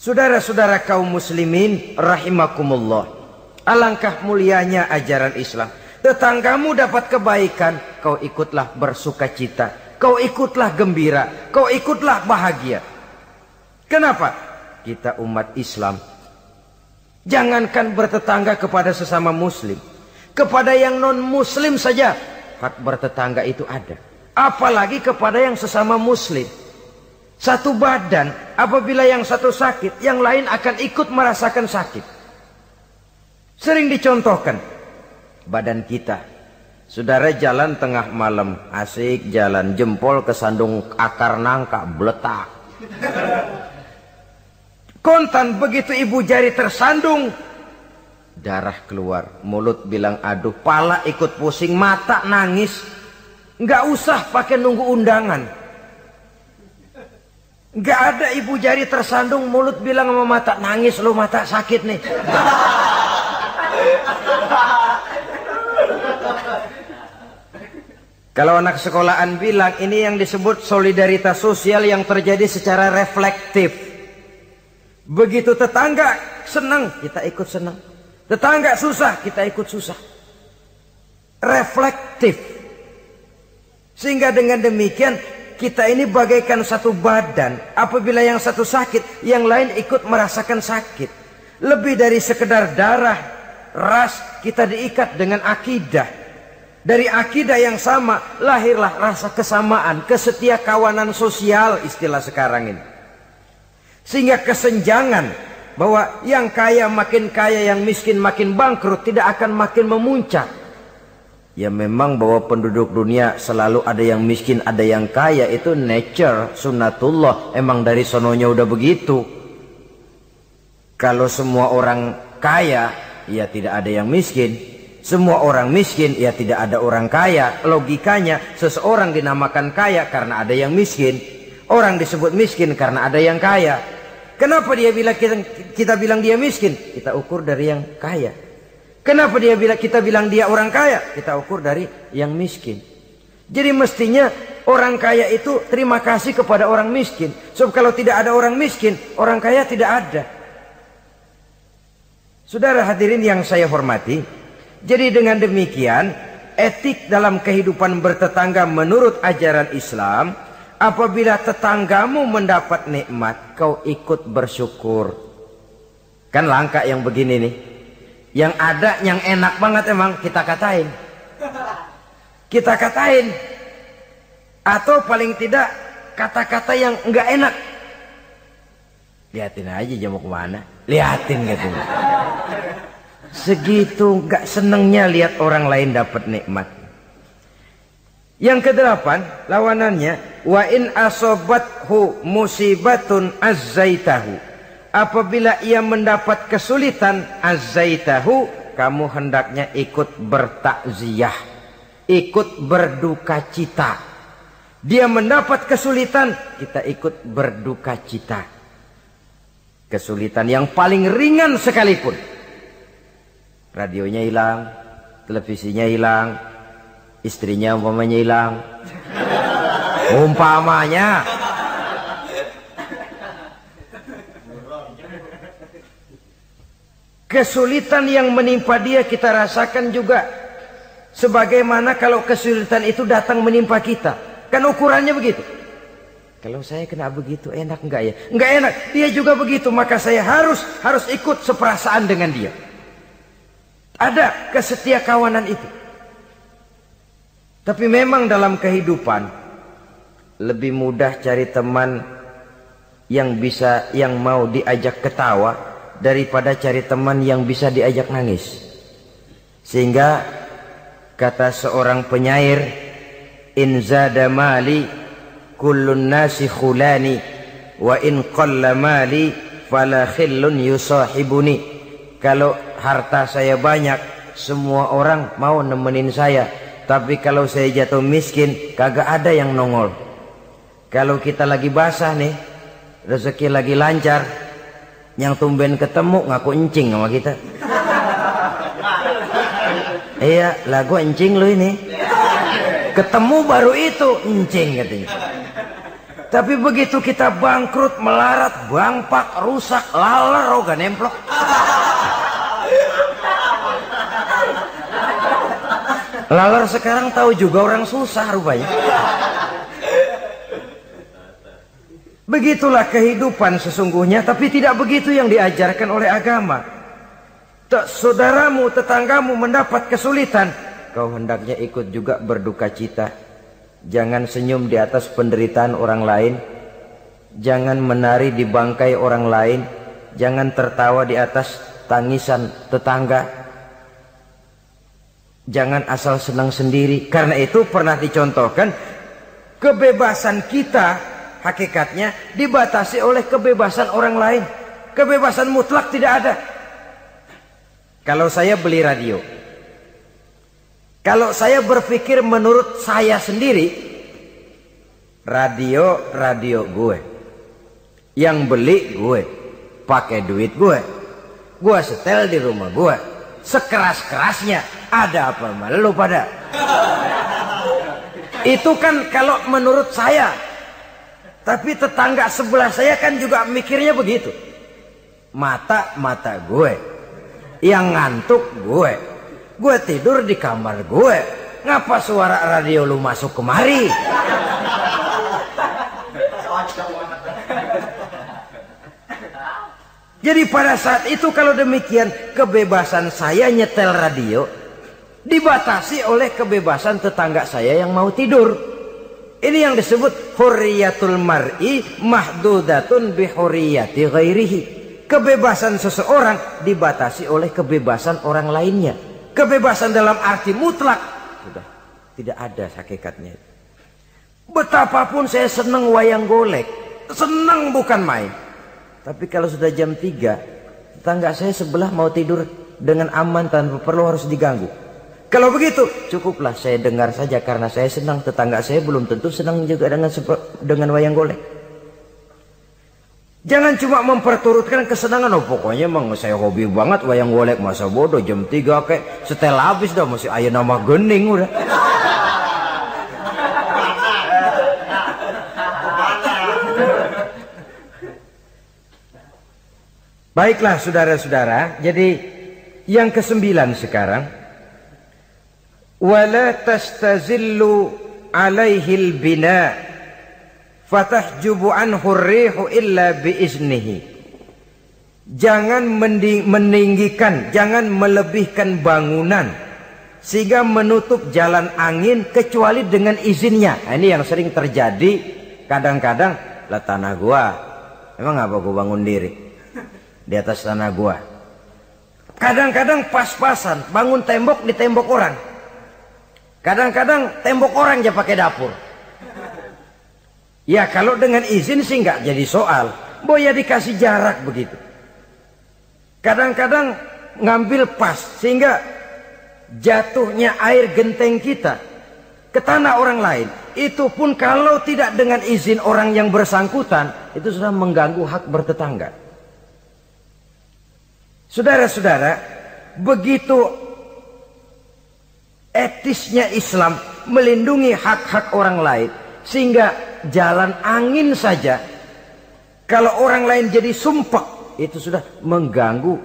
Saudara-saudara kaum muslimin rahimakumullah. Alangkah mulianya ajaran Islam. Tetanggamu dapat kebaikan, kau ikutlah bersukacita, kau ikutlah gembira, kau ikutlah bahagia. Kenapa? Kita umat Islam, jangankan bertetangga kepada sesama muslim, kepada yang non muslim saja hak bertetangga itu ada, apalagi kepada yang sesama muslim. Satu badan, apabila yang satu sakit, yang lain akan ikut merasakan sakit. Sering dicontohkan, badan kita, saudara jalan tengah malam, asik jalan, jempol kesandung akar nangka, beletak. Kontan begitu ibu jari tersandung, darah keluar, mulut bilang aduh, pala ikut pusing, mata nangis. Nggak usah pakai nunggu undangan. Nggak ada ibu jari tersandung, mulut bilang sama mata, nangis lu, mata sakit nih. Kalau anak sekolahan bilang, ini yang disebut solidaritas sosial yang terjadi secara reflektif. Begitu tetangga senang, kita ikut senang. Tetangga susah, kita ikut susah. Reflektif. Sehingga dengan demikian kita ini bagaikan satu badan. Apabila yang satu sakit, yang lain ikut merasakan sakit. Lebih dari sekedar darah, ras, kita diikat dengan akidah. Dari akidah yang sama, lahirlah rasa kesamaan, kesetiakawanan sosial istilah sekarang ini. Sehingga kesenjangan bahwa yang kaya makin kaya, yang miskin makin bangkrut, tidak akan makin memuncak. Ya memang bahwa penduduk dunia selalu ada yang miskin, ada yang kaya, itu nature, sunnatullah. Emang dari sononya udah begitu. Kalau semua orang kaya, ya tidak ada yang miskin. Semua orang miskin, ya tidak ada orang kaya. Logikanya seseorang dinamakan kaya karena ada yang miskin. Orang disebut miskin karena ada yang kaya. Kenapa dia bilang kita bilang dia miskin? Kita ukur dari yang kaya. Kenapa kita bilang dia orang kaya? Kita ukur dari yang miskin. Jadi mestinya orang kaya itu terima kasih kepada orang miskin. Sebab kalau tidak ada orang miskin, orang kaya tidak ada. Saudara hadirin yang saya hormati, jadi dengan demikian etik dalam kehidupan bertetangga menurut ajaran Islam, apabila tetanggamu mendapat nikmat, kau ikut bersyukur. Kan langka yang begini nih. Yang ada yang enak banget emang kita katain. Kita katain. Atau paling tidak kata-kata yang enggak enak. Lihatin aja dia mau kemana. Lihatin gitu. Segitu enggak senengnya lihat orang lain dapat nikmat. Yang kedelapan, lawanannya, wa in asobathu musibatun azzaitahu. Apabila ia mendapat kesulitan, azzaitahu, kamu hendaknya ikut bertakziah, ikut berduka cita. Dia mendapat kesulitan, kita ikut berduka cita. Kesulitan yang paling ringan sekalipun. Radionya hilang, televisinya hilang, istrinya umpamanya hilang. Umpamanya. Kesulitan yang menimpa dia kita rasakan juga. Sebagaimana kalau kesulitan itu datang menimpa kita. Kan ukurannya begitu. Kalau saya kena begitu enak enggak ya? Enggak enak. Dia juga begitu. Maka saya harus ikut seperasaan dengan dia. Ada kesetiakawanan itu. Tapi memang dalam kehidupan lebih mudah cari teman yang mau diajak ketawa daripada cari teman yang bisa diajak nangis. Sehingga kata seorang penyair, in zada mali kullun nasi khulani wa in qalla mali fala khillun yusahibuni. Kalau harta saya banyak, semua orang mau nemenin saya. Tapi kalau saya jatuh miskin, kagak ada yang nongol. Kalau kita lagi basah nih, rezeki lagi lancar, yang tumben ketemu ngaku encing sama kita. Iya, lagu encing lu ini. Ketemu baru itu encing katanya. Tapi begitu kita bangkrut, melarat, bangpak, rusak, laler, roga nemplok. Laler sekarang tahu juga orang susah rupanya. Begitulah kehidupan sesungguhnya, tapi tidak begitu yang diajarkan oleh agama. Saudaramu, tetanggamu mendapat kesulitan, kau hendaknya ikut juga berduka cita. Jangan senyum di atas penderitaan orang lain. Jangan menari di bangkai orang lain. Jangan tertawa di atas tangisan tetangga. Jangan asal senang sendiri. Karena itu pernah dicontohkan, kebebasan kita hakikatnya dibatasi oleh kebebasan orang lain. Kebebasan mutlak tidak ada. Kalau saya beli radio, kalau saya berpikir menurut saya sendiri, radio gue, yang beli gue, pakai duit gue setel di rumah gue, sekeras-kerasnya. Ada apa malu pada? Itu kan kalau menurut saya. Tapi tetangga sebelah saya kan juga mikirnya begitu. Mata gue, yang ngantuk gue tidur di kamar gue. Ngapa suara radio lu masuk kemari? Jadi pada saat itu kalau demikian, kebebasan saya nyetel radio dibatasi oleh kebebasan tetangga saya yang mau tidur. Ini yang disebut hurriyatul mar'i mahdudatun bi hurriyati ghairihi. Kebebasan seseorang dibatasi oleh kebebasan orang lainnya. Kebebasan dalam arti mutlak sudah tidak ada hakikatnya. Betapapun saya senang wayang golek, senang bukan main. Tapi kalau sudah jam 3, tetangga saya sebelah mau tidur dengan aman tanpa perlu harus diganggu. Kalau begitu, cukuplah saya dengar saja karena saya senang. Tetangga saya belum tentu senang juga dengan wayang golek. Jangan cuma memperturutkan kesenangan. Oh pokoknya emang saya hobi banget wayang golek. Masa bodoh jam 3 kayak setel habis dah. Masih ayah nama gening udah. Baiklah saudara-saudara, jadi yang ke-9 sekarang, wala tastazillu alaihil bina fatahjubu anhu rihu illa biiznihi. Jangan meninggikan, jangan melebihkan bangunan sehingga menutup jalan angin kecuali dengan izinnya. Nah, ini yang sering terjadi kadang-kadang. Lah tanah gua, emang apa gua bangun diri di atas tanah gua. Kadang-kadang pas-pasan bangun tembok di tembok orang. Kadang-kadang tembok orang aja pakai dapur. Ya kalau dengan izin sih nggak jadi soal. Boya dikasih jarak begitu. Kadang-kadang ngambil pas sehingga jatuhnya air genteng kita ke tanah orang lain. Itu pun kalau tidak dengan izin orang yang bersangkutan, itu sudah mengganggu hak bertetangga. Saudara-saudara, begitu etisnya Islam melindungi hak-hak orang lain, sehingga jalan angin saja kalau orang lain jadi sumpek, itu sudah mengganggu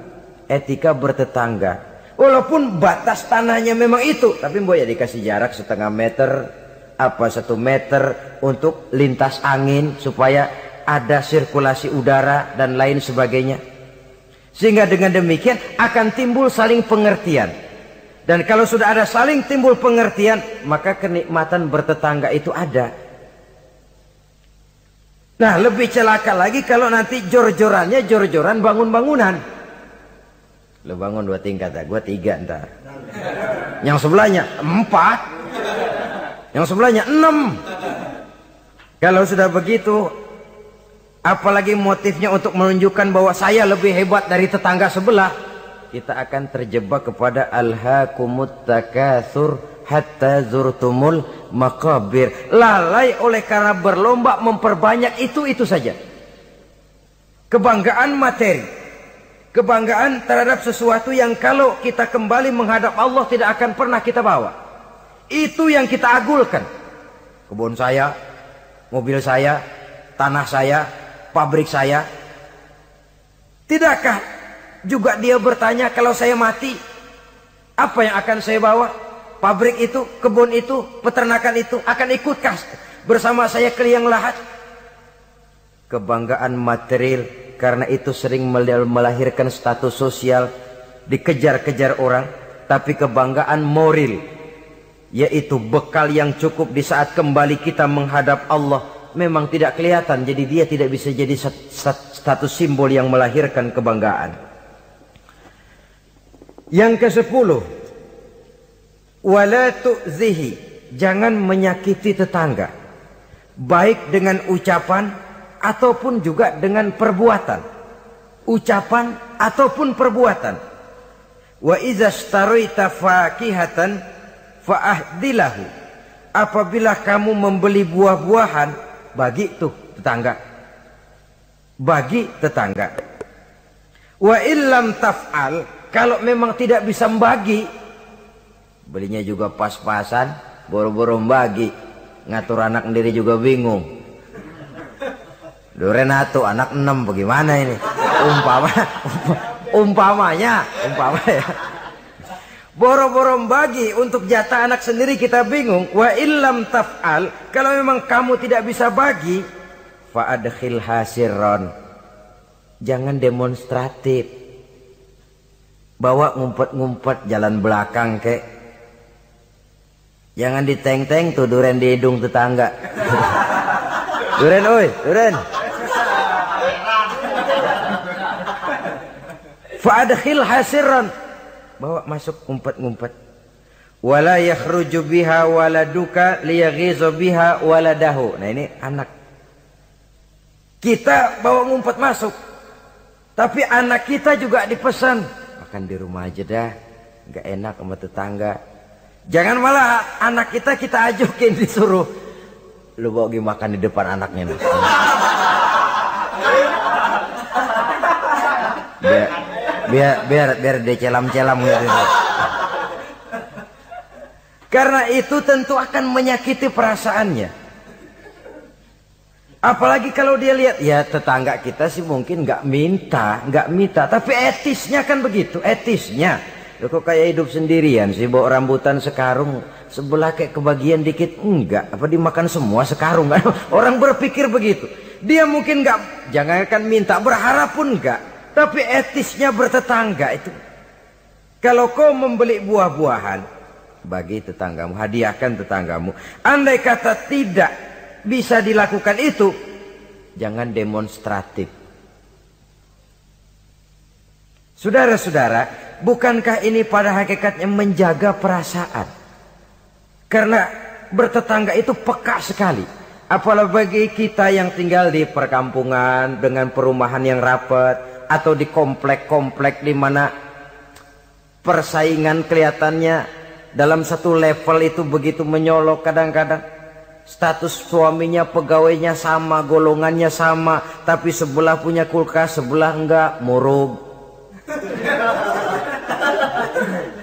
etika bertetangga. Walaupun batas tanahnya memang itu, tapi ya dikasih jarak setengah meter, apa 1 meter untuk lintas angin supaya ada sirkulasi udara dan lain sebagainya. Sehingga dengan demikian akan timbul saling pengertian. Dan kalau sudah ada saling timbul pengertian, maka kenikmatan bertetangga itu ada. Nah, lebih celaka lagi kalau nanti jor-jorannya jor-joran bangun-bangunan. Lu bangun 2 tingkat, gua 3 ntar. Yang sebelahnya 4. Yang sebelahnya 6. Kalau sudah begitu, apalagi motifnya untuk menunjukkan bahwa saya lebih hebat dari tetangga sebelah, kita akan terjebak kepada alhaakumut takatsur hatta zurtumul maqabir. Lalai oleh karena berlomba memperbanyak itu saja. Kebanggaan materi, kebanggaan terhadap sesuatu yang kalau kita kembali menghadap Allah tidak akan pernah kita bawa. Itu yang kita agulkan. Kebun saya, mobil saya, tanah saya, pabrik saya. Tidakkah juga dia bertanya, kalau saya mati apa yang akan saya bawa? Pabrik itu, kebun itu, peternakan itu akan ikutkah bersama saya ke liang lahat? Kebanggaan material karena itu sering melahirkan status sosial, dikejar-kejar orang. Tapi kebanggaan moral, yaitu bekal yang cukup di saat kembali kita menghadap Allah, memang tidak kelihatan, jadi dia tidak bisa jadi status simbol yang melahirkan kebanggaan. Yang ke-10, wala tu'zihi, jangan menyakiti tetangga, baik dengan ucapan ataupun juga dengan perbuatan. Ucapan ataupun perbuatan. Wa idza ishtaraita fakihatan fa'ahdilahu, apabila kamu membeli buah-buahan, bagi tuh tetangga, bagi tetangga. Wa illam taf'al, kalau memang tidak bisa membagi, belinya juga pas-pasan, boro-boro membagi, ngatur anak sendiri juga bingung. Renato anak 6 bagaimana ini? Umpamanya. Boro-boro membagi untuk jatah anak sendiri kita bingung. Wa illam taf'al, kalau memang kamu tidak bisa bagi, fa adkhil hasirron, jangan demonstratif. Bawa ngumpet-ngumpet jalan belakang kek. Jangan diteng-teng tuh duren di hidung tetangga. Duren oi, duren. Fa'adkhil hasiran. Bawa masuk ngumpet-ngumpet. Wala yakhruju biha waladuka liyaghizu biha waladahu. Nah ini anak. Kita bawa ngumpet masuk. Tapi anak kita juga dipesan. Makan di rumah aja dah. Gak enak sama tetangga. Jangan malah anak kita ajukin disuruh. Lu bawa pergi makan di depan anaknya nih. Biar dia celam-celam gitu. Karena itu tentu akan menyakiti perasaannya. Apalagi kalau dia lihat, ya tetangga kita sih mungkin nggak minta, tapi etisnya kan begitu, etisnya. Loh, kok kayak hidup sendirian sih, bawa rambutan sekarung, sebelah kayak kebagian dikit, enggak, apa dimakan semua sekarung kan? Orang berpikir begitu. Dia mungkin nggak, jangankan minta, berharap pun enggak, tapi etisnya bertetangga itu. Kalau kau membeli buah-buahan, bagi tetanggamu, hadiahkan tetanggamu. Andai kata tidak bisa dilakukan itu, jangan demonstratif. Saudara-saudara, bukankah ini pada hakikatnya menjaga perasaan? Karena bertetangga itu peka sekali. Apalagi bagi kita yang tinggal di perkampungan dengan perumahan yang rapat atau di komplek-komplek di mana persaingan kelihatannya dalam satu level itu begitu menyolok kadang-kadang. Status suaminya, pegawainya sama, golongannya sama, tapi sebelah punya kulkas, sebelah enggak, murug.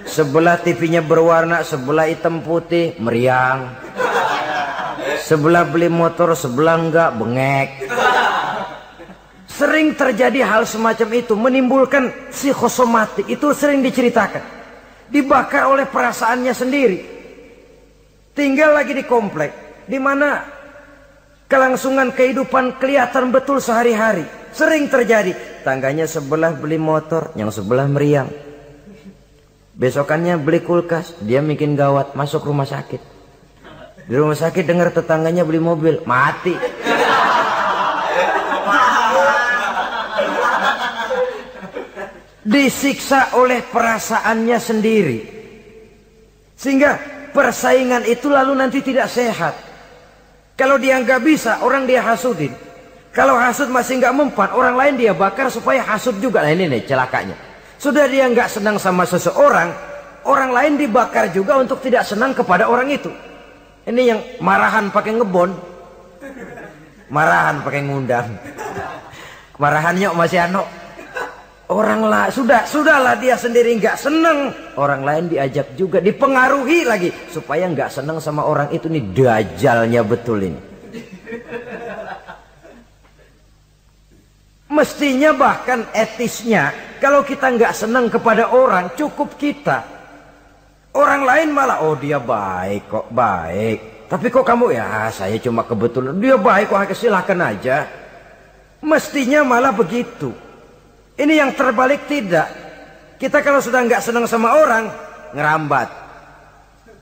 Sebelah TV-nya berwarna, sebelah hitam putih, meriang. Sebelah beli motor, sebelah enggak, bengek. Sering terjadi hal semacam itu, menimbulkan psikosomatik. Itu sering diceritakan. Dibakar oleh perasaannya sendiri. Tinggal lagi di komplek, di mana kelangsungan kehidupan kelihatan betul sehari-hari. Sering terjadi. Tangganya sebelah beli motor, yang sebelah meriang. Besokannya beli kulkas, dia bikin gawat, masuk rumah sakit. Di rumah sakit dengar tetangganya beli mobil, mati. Disiksa oleh perasaannya sendiri. Sehingga persaingan itu lalu nanti tidak sehat. Kalau dia nggak bisa, orang dia hasudin. Kalau hasud masih nggak mempan, orang lain dia bakar supaya hasud juga. Nah ini nih celakanya. Sudah dia nggak senang sama seseorang, orang lain dibakar juga untuk tidak senang kepada orang itu. Ini yang marahan pakai ngebon, marahan pakai ngundang, marahannya masih ano. Orang lah sudahlah dia sendiri nggak senang, orang lain diajak juga, dipengaruhi lagi supaya nggak senang sama orang itu. Nih dajalnya betul ini. Mestinya bahkan etisnya, kalau kita nggak senang kepada orang, cukup kita. Orang lain malah, oh dia baik kok, baik. Tapi kok kamu, ya saya cuma kebetulan. Dia baik kok, silakan aja. Mestinya malah begitu. Ini yang terbalik tidak. Kita kalau sudah nggak senang sama orang, ngerambat.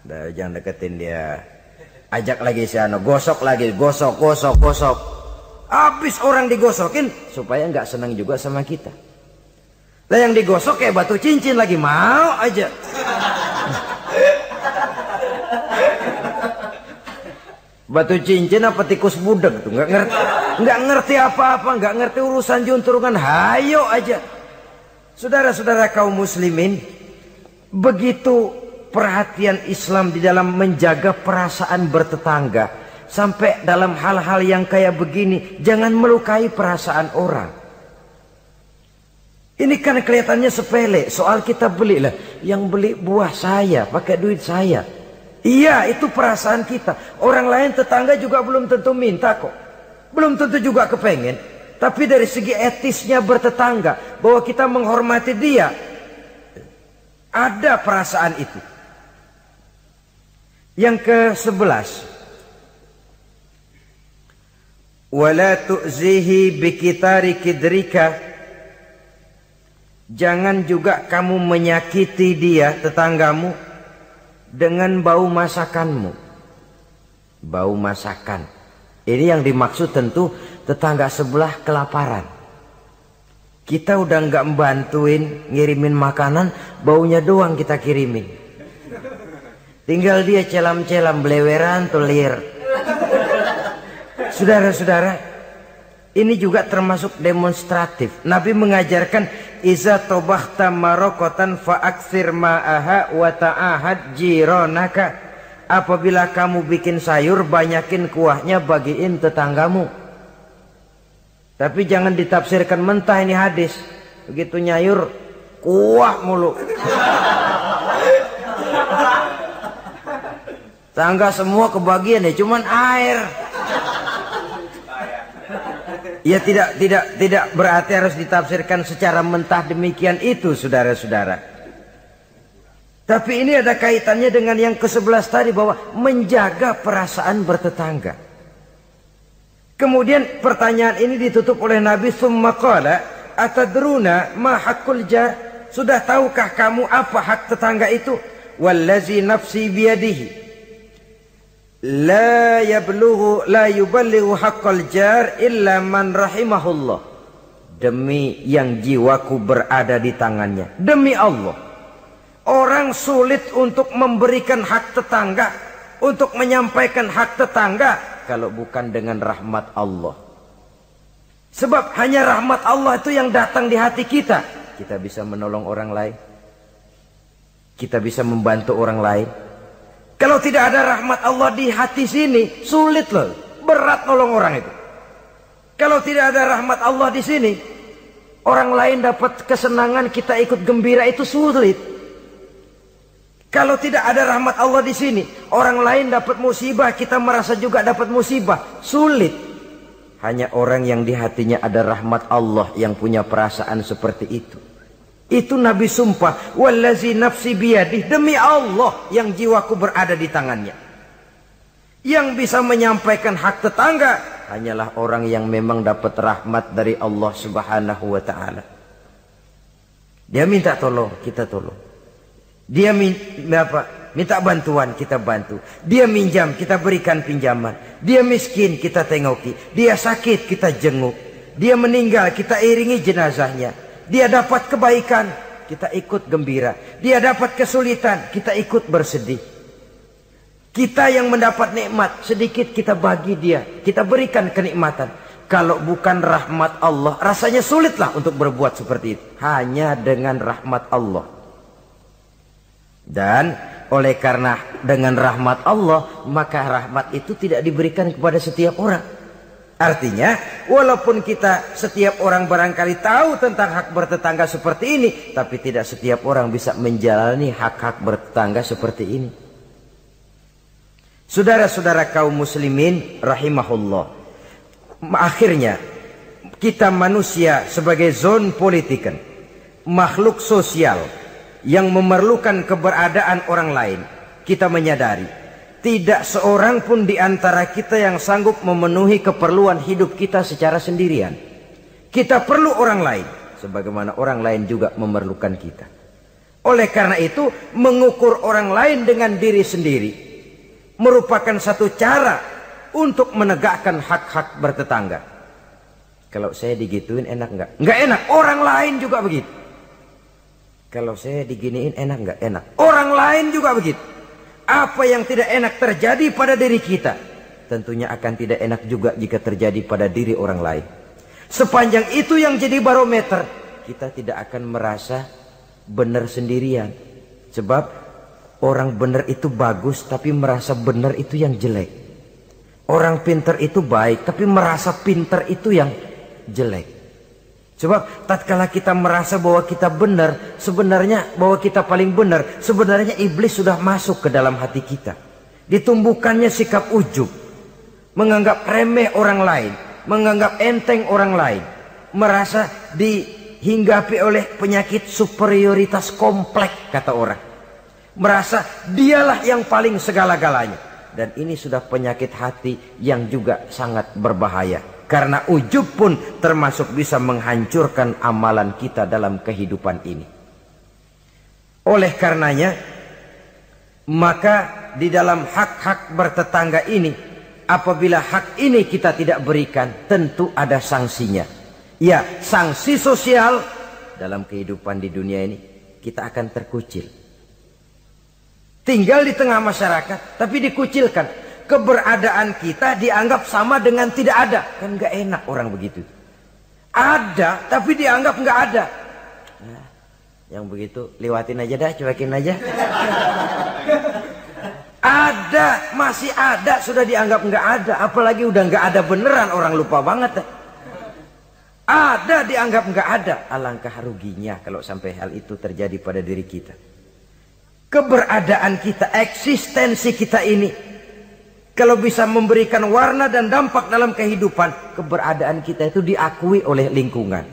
Udah, jangan deketin dia. Ajak lagi si Ano, gosok lagi, gosok. Habis orang digosokin supaya nggak senang juga sama kita. Lah yang digosok kayak batu cincin lagi, mau aja. Batu cincin apa tikus budeg tuh, nggak ngerti apa-apa, nggak ngerti urusan junturungan, hayo aja. Saudara-saudara kaum muslimin, begitu perhatian Islam di dalam menjaga perasaan bertetangga. Sampai dalam hal-hal yang kayak begini, jangan melukai perasaan orang. Ini kan kelihatannya sepele, soal kita beli lah, yang beli buah saya, pakai duit saya. Iya, itu perasaan kita. Orang lain tetangga juga belum tentu minta kok, belum tentu juga kepengen. Tapi dari segi etisnya bertetangga, bahwa kita menghormati dia, ada perasaan itu. Yang ke-11, wala tu'zihi bikitari kidrika Jangan juga kamu menyakiti dia, tetanggamu, dengan bau masakanmu. Bau masakan. Ini yang dimaksud tentu tetangga sebelah kelaparan. Kita udah nggak membantuin ngirimin makanan, baunya doang kita kirimin. Tinggal dia celam-celam, beleweran, tulir. Saudara-saudara, ini juga termasuk demonstratif. Nabi mengajarkan, iza tobakhta marokotan fa'aksir ma'aha wa ta'ahad jironaka. Apabila kamu bikin sayur, banyakin kuahnya, bagiin tetanggamu. Tapi jangan ditafsirkan mentah ini hadis. Begitu nyayur, kuah mulu. Tangga semua kebagian ya, cuman air. Ya tidak berarti harus ditafsirkan secara mentah demikian itu, saudara-saudara. Tapi ini ada kaitannya dengan yang ke-11 tadi, bahwa menjaga perasaan bertetangga. Kemudian pertanyaan ini ditutup oleh Nabi, summa qala atadruna ma haqqul jar? Sudah tahukah kamu apa hak tetangga itu? Wallazi nafsi biyadihi la yuballighu haqqal jar illa man rahimahullah. Demi yang jiwaku berada di tangannya, demi Allah, orang sulit untuk memberikan hak tetangga, untuk menyampaikan hak tetangga, kalau bukan dengan rahmat Allah. Sebab hanya rahmat Allah itu yang datang di hati kita. Kita bisa menolong orang lain, kita bisa membantu orang lain. Kalau tidak ada rahmat Allah di hati sini, sulit loh, berat nolong orang itu. Kalau tidak ada rahmat Allah di sini, orang lain dapat kesenangan, kita ikut gembira, itu sulit. Kalau tidak ada rahmat Allah di sini, orang lain dapat musibah, kita merasa juga dapat musibah, sulit. Hanya orang yang di hatinya ada rahmat Allah yang punya perasaan seperti itu. Itu Nabi sumpah, wallazi nafsi biyadih, demi Allah yang jiwaku berada di tangannya. Yang bisa menyampaikan hak tetangga hanyalah orang yang memang dapat rahmat dari Allah Subhanahu wa taala. Dia minta tolong, kita tolong. Dia minta bantuan, kita bantu. Dia minjam, kita berikan pinjaman. Dia miskin, kita tengoki. Dia sakit, kita jenguk. Dia meninggal, kita iringi jenazahnya. Dia dapat kebaikan, kita ikut gembira. Dia dapat kesulitan, kita ikut bersedih. Kita yang mendapat nikmat, sedikit kita bagi dia, kita berikan kenikmatan. Kalau bukan rahmat Allah, rasanya sulitlah untuk berbuat seperti itu. Hanya dengan rahmat Allah. Dan oleh karena dengan rahmat Allah, maka rahmat itu tidak diberikan kepada setiap orang. Artinya, walaupun kita setiap orang barangkali tahu tentang hak bertetangga seperti ini, tapi tidak setiap orang bisa menjalani hak-hak bertetangga seperti ini. Saudara-saudara kaum muslimin rahimahullah, akhirnya kita manusia sebagai zon politiken, makhluk sosial yang memerlukan keberadaan orang lain, kita menyadari tidak seorang pun di antara kita yang sanggup memenuhi keperluan hidup kita secara sendirian. Kita perlu orang lain, sebagaimana orang lain juga memerlukan kita. Oleh karena itu, mengukur orang lain dengan diri sendiri merupakan satu cara untuk menegakkan hak-hak bertetangga. Kalau saya digituin enak nggak? Nggak enak. Orang lain juga begitu. Kalau saya diginiin enak nggak? Enak. Orang lain juga begitu. Apa yang tidak enak terjadi pada diri kita, tentunya akan tidak enak juga jika terjadi pada diri orang lain. Sepanjang itu yang jadi barometer, kita tidak akan merasa benar sendirian. Sebab orang benar itu bagus, tapi merasa benar itu yang jelek. Orang pintar itu baik, tapi merasa pintar itu yang jelek. Sebab tatkala kita merasa bahwa kita benar, sebenarnya bahwa kita paling benar, sebenarnya iblis sudah masuk ke dalam hati kita. Ditumbuhkannya sikap ujub, menganggap remeh orang lain, menganggap enteng orang lain, merasa dihinggapi oleh penyakit superioritas kompleks, kata orang. Merasa dialah yang paling segala-galanya. Dan ini sudah penyakit hati yang juga sangat berbahaya. Karena ujub pun termasuk bisa menghancurkan amalan kita dalam kehidupan ini. Oleh karenanya, maka di dalam hak-hak bertetangga ini, apabila hak ini kita tidak berikan, tentu ada sanksinya. Ya, sanksi sosial dalam kehidupan di dunia ini, kita akan terkucil. Tinggal di tengah masyarakat, tapi dikucilkan. Keberadaan kita dianggap sama dengan tidak ada. Kan gak enak orang begitu. Ada, tapi dianggap gak ada. Nah, yang begitu lewatin aja dah, cuekin aja. Ada, masih ada, sudah dianggap nggak ada. Apalagi udah nggak ada beneran, orang lupa banget. Ada dianggap nggak ada. Alangkah ruginya kalau sampai hal itu terjadi pada diri kita. Keberadaan kita, eksistensi kita ini, kalau bisa memberikan warna dan dampak dalam kehidupan, keberadaan kita itu diakui oleh lingkungan.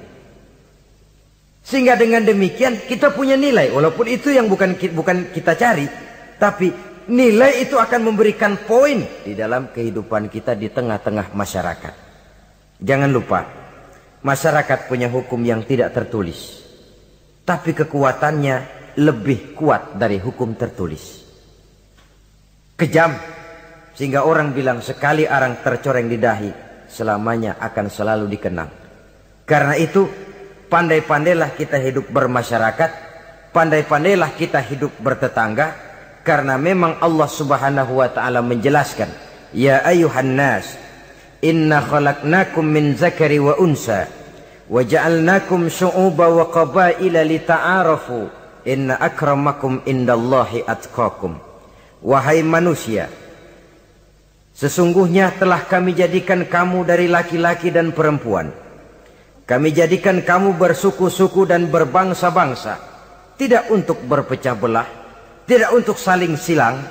Sehingga dengan demikian kita punya nilai, walaupun itu yang bukan kita cari, tapi nilai itu akan memberikan poin di dalam kehidupan kita di tengah-tengah masyarakat. Jangan lupa, masyarakat punya hukum yang tidak tertulis, tapi kekuatannya lebih kuat dari hukum tertulis. Kejam, sehingga orang bilang sekali arang tercoreng di dahi, selamanya akan selalu dikenang. Karena itu, pandai-pandailah kita hidup bermasyarakat, pandai-pandailah kita hidup bertetangga. Karena memang Allah subhanahu wa ta'ala menjelaskan, ya ayuhan nas, inna khalaqnakum min zakari wa unsa, wa ja'alnakum syu'uba wa qabaila lita'arafu, inna akramakum indallahi atqakum. Wahai manusia, sesungguhnya telah kami jadikan kamu dari laki-laki dan perempuan. Kami jadikan kamu bersuku-suku dan berbangsa-bangsa, tidak untuk berpecah belah, tidak untuk saling silang,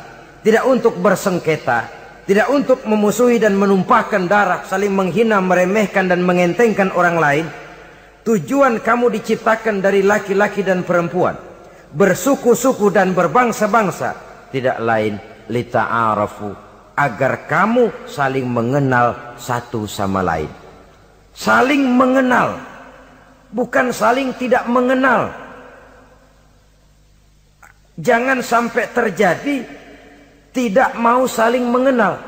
tidak untuk bersengketa, tidak untuk memusuhi dan menumpahkan darah, saling menghina, meremehkan dan mengentengkan orang lain. Tujuan kamu diciptakan dari laki-laki dan perempuan, bersuku-suku dan berbangsa-bangsa, tidak lain lita'arafu, agar kamu saling mengenal satu sama lain. Saling mengenal, bukan saling tidak mengenal. Jangan sampai terjadi tidak mau saling mengenal.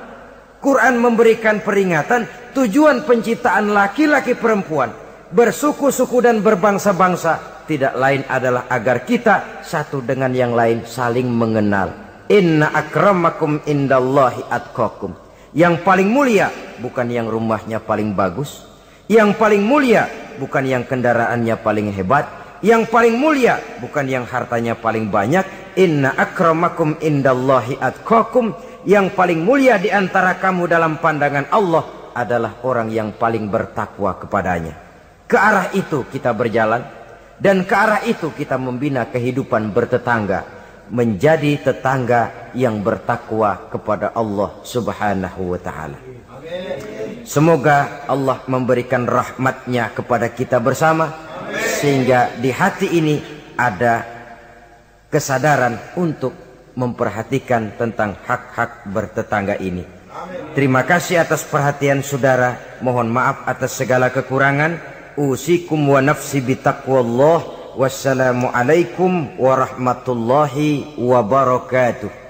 Quran memberikan peringatan, tujuan penciptaan laki-laki perempuan, bersuku-suku dan berbangsa-bangsa, tidak lain adalah agar kita satu dengan yang lain saling mengenal. Inna akramakum indallahi atqakum. Yang paling mulia bukan yang rumahnya paling bagus, yang paling mulia bukan yang kendaraannya paling hebat, yang paling mulia bukan yang hartanya paling banyak. Inna akramakum indallahi atqakum. Yang paling mulia di antara kamu dalam pandangan Allah adalah orang yang paling bertakwa kepadanya. Ke arah itu kita berjalan, dan ke arah itu kita membina kehidupan bertetangga, menjadi tetangga yang bertakwa kepada Allah subhanahu wa ta'ala. Semoga Allah memberikan rahmatnya kepada kita bersama, sehingga di hati ini ada kesadaran untuk memperhatikan tentang hak-hak bertetangga ini. Terima kasih atas perhatian saudara. Mohon maaf atas segala kekurangan. Usikum wa nafsi bitaqwallah. Wassalamualaikum warahmatullahi wabarakatuh.